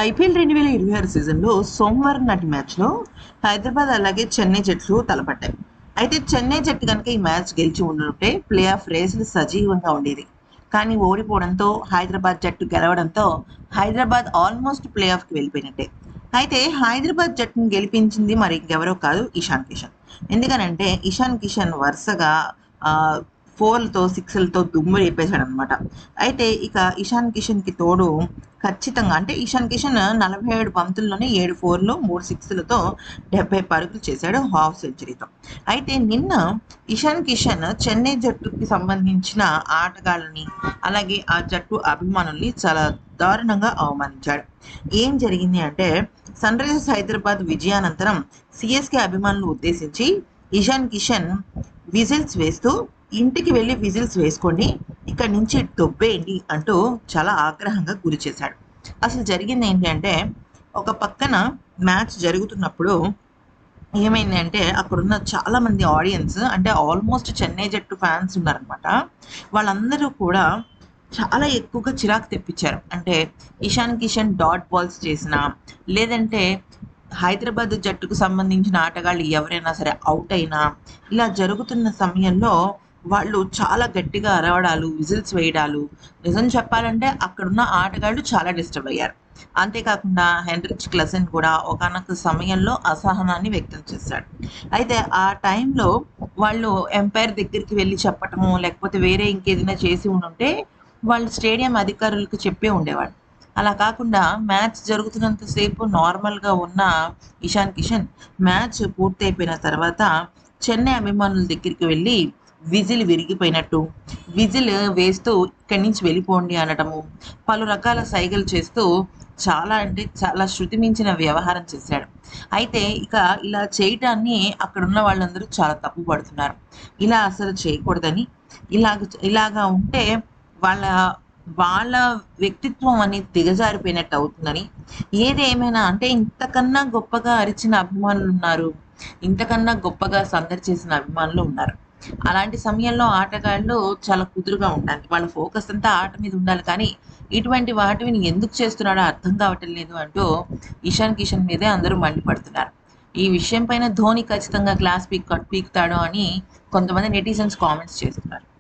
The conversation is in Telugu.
ఐపీఎల్ 2026 సీజన్లో సోమవారం నాటి మ్యాచ్లో హైదరాబాద్ అలాగే చెన్నై జట్లు తలపడ్డాయి. అయితే చెన్నై జట్టు కనుక ఈ మ్యాచ్ గెలిచి ఉండుంటే ప్లే ఆఫ్ రేసులు సజీవంగా ఉండేది. కానీ ఓడిపోవడంతో హైదరాబాద్ జట్టు గెలవడంతో హైదరాబాద్ ఆల్మోస్ట్ ప్లే ఆఫ్కి వెళ్ళిపోయినట్టే. అయితే హైదరాబాద్ జట్టును గెలిపించింది మరి ఇంకెవరో కాదు, ఇషాన్ కిషన్. ఎందుకనంటే ఇషాన్ కిషన్ వరుసగా ఆ, ఫోర్లతో సిక్స్లతో దుమ్ము రేపేశాడనమాట. అయితే ఇక ఇషాన్ కిషన్కి తోడు ఖచ్చితంగా అంటే ఇషాన్ కిషన్ 47 బంతుల్లోనే 7 ఫోర్లు 3 సిక్స్లతో 70 పరుగులు చేశాడు హాఫ్ సెంచరీతో. అయితే నిన్న ఇషాన్ కిషన్ చెన్నై జట్టుకి సంబంధించిన ఆటగాళ్ళని అలాగే ఆ జట్టు అభిమానుల్ని చాలా దారుణంగా అవమానించాడు. ఏం జరిగింది అంటే సన్ రైజర్స్ హైదరాబాద్ విజయానంతరం సిఎస్కే అభిమానులు ఉద్దేశించి ఇషాన్ కిషన్ విజిల్స్ వేస్తూ ఇంటికి వెళ్ళి విజిల్స్ వేసుకోండి, ఇక్కడి నుంచి దొబ్బేయండి అంటూ చాలా ఆగ్రహంగా గురి చేశాడు. అసలు జరిగింది ఏంటి అంటే ఒక పక్కన మ్యాచ్ జరుగుతున్నప్పుడు ఏమైంది అంటే అక్కడున్న చాలా మంది ఆడియన్స్ అంటే ఆల్మోస్ట్ చెన్నై జట్టు ఫ్యాన్స్ ఉన్నారనమాట. వాళ్ళందరూ కూడా చాలా ఎక్కువగా చిరాకు తెప్పించారు. అంటే ఇషాన్ కిషన్ డాట్ బాల్స్ చేసినా లేదంటే హైదరాబాద్ జట్టుకు సంబంధించిన ఆటగాళ్ళు ఎవరైనా సరే అవుట్ అయినా ఇలా జరుగుతున్న సమయంలో వాళ్ళు చాలా గట్టిగా అరవడాలు, విజిల్స్ వేయడాలు. నిజం చెప్పాలంటే అక్కడున్న ఆటగాళ్ళు చాలా డిస్టర్బ్ అయ్యారు. అంతేకాకుండా హెన్రిచ్ క్లసెన్ కూడా ఒకానొక సమయంలో అసహనాన్ని వ్యక్తం చేశాడు. అయితే ఆ టైంలో వాళ్ళు ఎంపైర్ దగ్గరికి వెళ్ళి చెప్పటము లేకపోతే వేరే ఇంకేదైనా చేసి ఉండుంటే వాళ్ళు స్టేడియం అధికారులకు చెప్పే ఉండేవాళ్ళు. అలా కాకుండా మ్యాచ్ జరుగుతున్నంతసేపు నార్మల్గా ఉన్న ఇషాన్ కిషన్ మ్యాచ్ పూర్తయిపోయిన తర్వాత చెన్నై అభిమానుల దగ్గరికి వెళ్ళి విజిల్ విరిగిపోయినట్టు విజిల్ వేస్తూ ఇక్కడి నుంచి వెళ్ళిపోండి అనటము, పలు రకాల సైగలు చేస్తూ చాలా అంటే చాలా శృతి మించిన వ్యవహారం చేశాడు. అయితే ఇక ఇలా చేయటాన్ని అక్కడున్న వాళ్ళందరూ చాలా తప్పు పడుతున్నారు. ఇలా అసలు చేయకూడదని, ఇలాగ ఇలాగా ఉంటే వాళ్ళ వాళ్ళ వ్యక్తిత్వం అనేది దిగజారిపోయినట్టు అవుతుందని. ఏది ఏమైనా అంటే ఇంతకన్నా గొప్పగా అరిచిన అభిమానులు ఉన్నారు, ఇంతకన్నా గొప్పగా సందడి చేసిన అభిమానులు ఉన్నారు. అలాంటి సమయంలో ఆటగాళ్ళు చాలా కుదురుగా ఉండాలి. వాళ్ళ ఫోకస్ అంతా ఆట మీద ఉండాలి. కానీ ఇటువంటి వాటిని ఎందుకు చేస్తున్నాడో అర్థం కావటం లేదు అంటూ ఇషాన్ కిషన్ మీదే అందరూ మండిపడుతున్నారు. ఈ విషయం పైన ధోని ఖచ్చితంగా క్లాస్ పీకుతాడు అని కొంతమంది నెటిజన్స్ కామెంట్స్ చేస్తున్నారు.